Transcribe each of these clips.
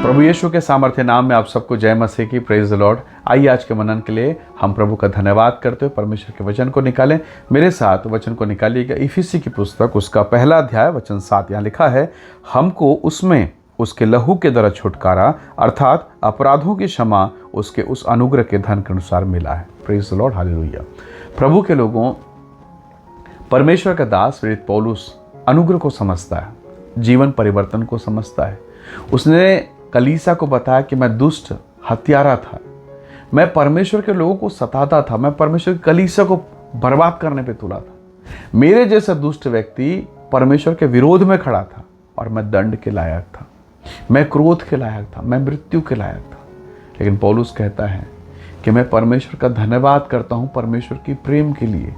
प्रभु यीशु के सामर्थ्य नाम में आप सबको जय मसीह की। Praise the Lord. आइए आज के मनन के लिए हम प्रभु का धन्यवाद करते हुए परमेश्वर के वचन को निकालें। मेरे साथ वचन को निकालिएगा। इफिसी की पुस्तक उसका पहला अध्याय वचन 7। यहाँ लिखा है, हमको उसमें उसके लहू के द्वारा छुटकारा अर्थात अपराधों की क्षमा उसके उस अनुग्रह के धन के अनुसार मिला है। Praise the lord, hallelujah. प्रभु के लोगों, परमेश्वर का दास प्रेरित पौलुस अनुग्रह को समझता है, जीवन परिवर्तन को समझता है। उसने कलीसिया को बताया कि मैं दुष्ट हत्यारा था, मैं परमेश्वर के लोगों को सताता था, मैं परमेश्वर की कलीसिया को बर्बाद करने पे तुला था। मेरे जैसा दुष्ट व्यक्ति परमेश्वर के विरोध में खड़ा था और मैं दंड के लायक था, मैं क्रोध के लायक था, मैं मृत्यु के लायक था। लेकिन पौलुस कहता है कि मैं परमेश्वर का धन्यवाद करता हूँ परमेश्वर की प्रेम के लिए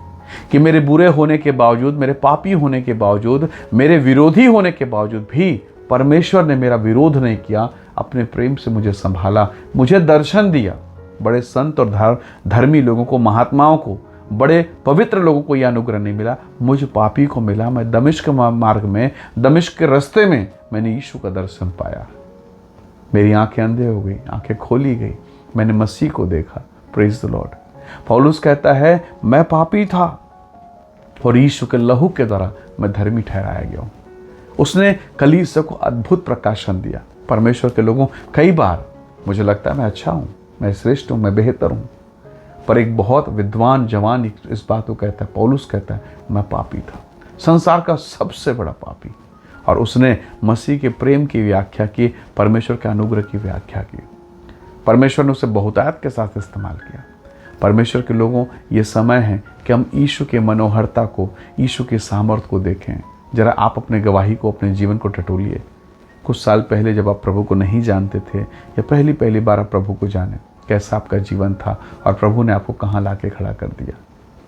कि मेरे बुरे होने के बावजूद, मेरे पापी होने के बावजूद, मेरे विरोधी होने के बावजूद भी परमेश्वर ने मेरा विरोध नहीं किया, अपने प्रेम से मुझे संभाला, मुझे दर्शन दिया। बड़े संत और धर्मी लोगों को, महात्माओं को, बड़े पवित्र लोगों को यह अनुग्रह नहीं मिला, मुझ पापी को मिला। मैं दमिश्क मार्ग में, दमिश्क के रास्ते में मैंने यीशु का दर्शन पाया। मेरी आंखें अंधे हो गई, आंखें खोली गई, मैंने मसीह को देखा। Praise the Lord. पौलुस कहता है, मैं पापी था और यीशु के लहू के द्वारा मैं धर्मी ठहराया गया हूँ। उसने कलीसिया को अद्भुत प्रकाशन दिया। परमेश्वर के लोगों, कई बार मुझे लगता है मैं अच्छा हूँ, मैं श्रेष्ठ हूँ, मैं बेहतर हूँ, पर एक बहुत विद्वान जवान इस बात को कहता है, पौलुस कहता है, मैं पापी था, संसार का सबसे बड़ा पापी। और उसने मसीह के प्रेम की व्याख्या की, परमेश्वर के अनुग्रह की व्याख्या की। परमेश्वर ने उसे बहुतायत के साथ इस्तेमाल किया। परमेश्वर के लोगों, ये समय है कि हम यीशु के मनोहरता को, यीशु के सामर्थ्य को देखें। जरा आप अपने गवाही को, अपने जीवन को टटोलिए। कुछ साल पहले जब आप प्रभु को नहीं जानते थे या पहली बार आप प्रभु को जाने, कैसा आपका जीवन था और प्रभु ने आपको कहाँ ला के खड़ा कर दिया।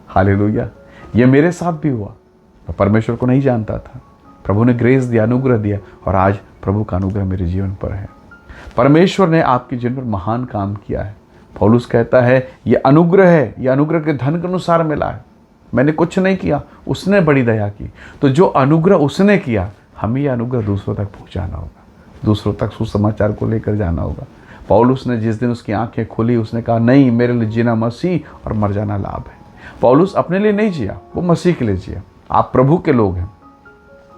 हालेलुया। ये मेरे साथ भी हुआ। मैं परमेश्वर को नहीं जानता था, प्रभु ने ग्रेस दिया, अनुग्रह दिया, और आज प्रभु का अनुग्रह मेरे जीवन पर है। परमेश्वर ने आपके जीवन पर महान काम किया है। पौलुस कहता है, ये अनुग्रह है, ये अनुग्रह के धन के अनुसार मिला है। मैंने कुछ नहीं किया, उसने बड़ी दया की। तो जो अनुग्रह उसने किया, हमें यह अनुग्रह दूसरों तक पहुंचाना होगा, दूसरों तक सुसमाचार को लेकर जाना होगा। पौलुस ने जिस दिन उसकी आंखें खोली, उसने कहा, नहीं, मेरे लिए जीना मसीह और मर जाना लाभ है। पौलुस अपने लिए नहीं जिया, वो मसीह के लिए जिया। आप प्रभु के लोग हैं,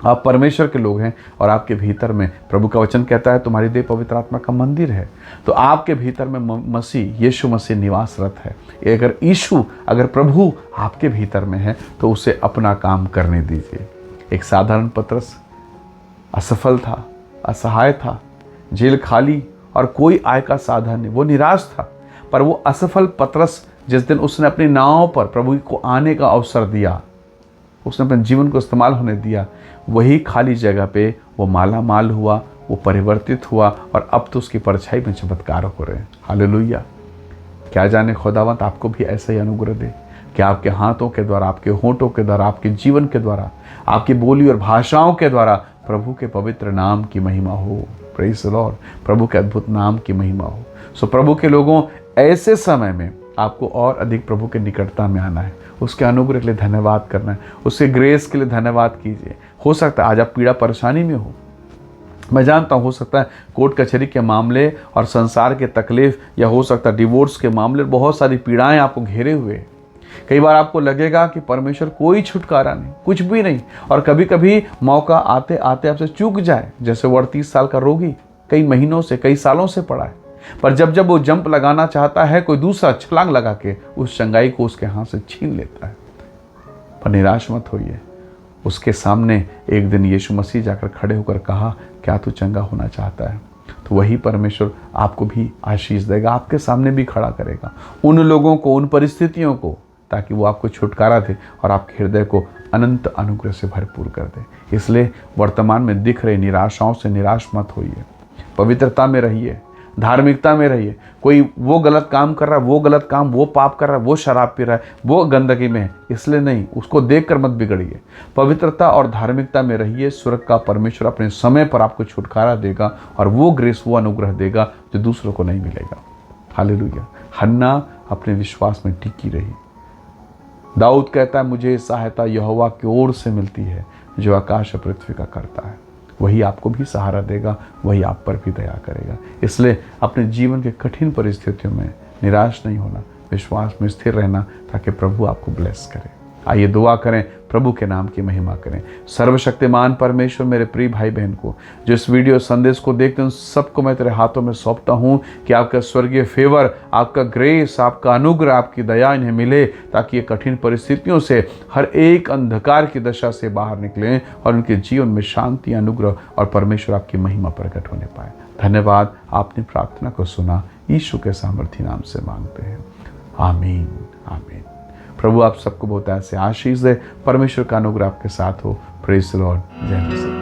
आप परमेश्वर के लोग हैं, और आपके भीतर में प्रभु का वचन कहता है, तुम्हारी देह पवित्र आत्मा का मंदिर है। तो आपके भीतर में मसीह, यीशु मसीह निवासरत है। अगर प्रभु आपके भीतर में है तो उसे अपना काम करने दीजिए। एक साधारण पतरस असफल था, असहाय था, जेल खाली और कोई आय का साधन नहीं, वो निराश था। पर वो असफल पतरस, जिस दिन उसने अपनी नाव पर प्रभु को आने का अवसर दिया, उसने अपने जीवन को इस्तेमाल होने दिया, वही खाली जगह पे वो माला माल हुआ, वो परिवर्तित हुआ, और अब तो उसकी परछाई में चमत्कार हो रहे हैं। हालेलुया। क्या जाने खुदावंत आपको भी ऐसा ही अनुग्रह दे कि आपके हाथों के द्वारा, आपके होंठों के द्वारा, आपके जीवन के द्वारा, आपकी बोली और भाषाओं के द्वारा प्रभु के पवित्र नाम की महिमा हो। Praise the Lord. प्रभु के अद्भुत नाम की महिमा हो। सो प्रभु के लोगों, ऐसे समय में आपको और अधिक प्रभु के निकटता में आना है, उसके अनुग्रह के लिए धन्यवाद करना है, उसके ग्रेस के लिए धन्यवाद कीजिए। हो सकता है आज आप पीड़ा परेशानी में हो, मैं जानता हूँ, हो सकता है कोर्ट कचहरी के मामले और संसार के तकलीफ, या हो सकता है डिवोर्स के मामले, बहुत सारी पीड़ाएं आपको घेरे हुए। कई बार आपको लगेगा कि परमेश्वर कोई छुटकारा नहीं, कुछ भी नहीं, और कभी कभी मौका आते आते आपसे चूक जाए। जैसे वो 38 साल का रोगी कई महीनों से, कई सालों से पड़ा है, पर जब वो जंप लगाना चाहता है, कोई दूसरा छलांग लगा के उस चंगाई को उसके हाथ से छीन लेता है। पर निराश मत होइए, उसके सामने एक दिन यीशु मसीह जाकर खड़े होकर कहा, क्या तू चंगा होना चाहता है? तो वही परमेश्वर आपको भी आशीष देगा, आपके सामने भी खड़ा करेगा उन लोगों को, उन परिस्थितियों को, ताकि वो आपको छुटकारा दे और आपके हृदय को अनंत अनुग्रह से भरपूर कर दे। इसलिए वर्तमान में दिख रही निराशाओं से निराश मत होइए, पवित्रता में रहिए, धार्मिकता में रहिए। कोई वो गलत काम कर रहा है, वो गलत काम, वो पाप कर रहा है, वो शराब पी रहा है, वो गंदगी में है, इसलिए नहीं, उसको देखकर मत बिगड़िए। पवित्रता और धार्मिकता में रहिए। स्वर्ग का परमेश्वर अपने समय पर आपको छुटकारा देगा और वो ग्रेस, वो अनुग्रह देगा जो दूसरों को नहीं मिलेगा। हालेलुया। हन्ना अपने विश्वास में टिकी रही। दाऊद कहता है, मुझे सहायता यहोवा की ओर से मिलती है जो आकाश और पृथ्वी का करता है। वही आपको भी सहारा देगा, वही आप पर भी दया करेगा। इसलिए अपने जीवन के कठिन परिस्थितियों में निराश नहीं होना, विश्वास में स्थिर रहना, ताकि प्रभु आपको ब्लेस करे। आइए दुआ करें, प्रभु के नाम की महिमा करें। सर्वशक्तिमान परमेश्वर, मेरे प्रिय भाई बहन को जो इस वीडियो संदेश को देखते हैं, उन सबको मैं तेरे हाथों में सौंपता हूँ कि आपका स्वर्गीय फेवर, आपका ग्रेस, आपका अनुग्रह, आपकी दया इन्हें मिले, ताकि ये कठिन परिस्थितियों से, हर एक अंधकार की दशा से बाहर निकलें और उनके जीवन में शांति, अनुग्रह और परमेश्वर आपकी महिमा प्रकट होने पाए। धन्यवाद, आपने प्रार्थना को सुना। यीशु के सामर्थी नाम से मांगते हैं, आमीन आमीन। प्रभु आप सबको बहुत ऐसे आशीष दे। परमेश्वर का अनुग्रह आपके साथ हो। Praise the Lord. जय मसीह।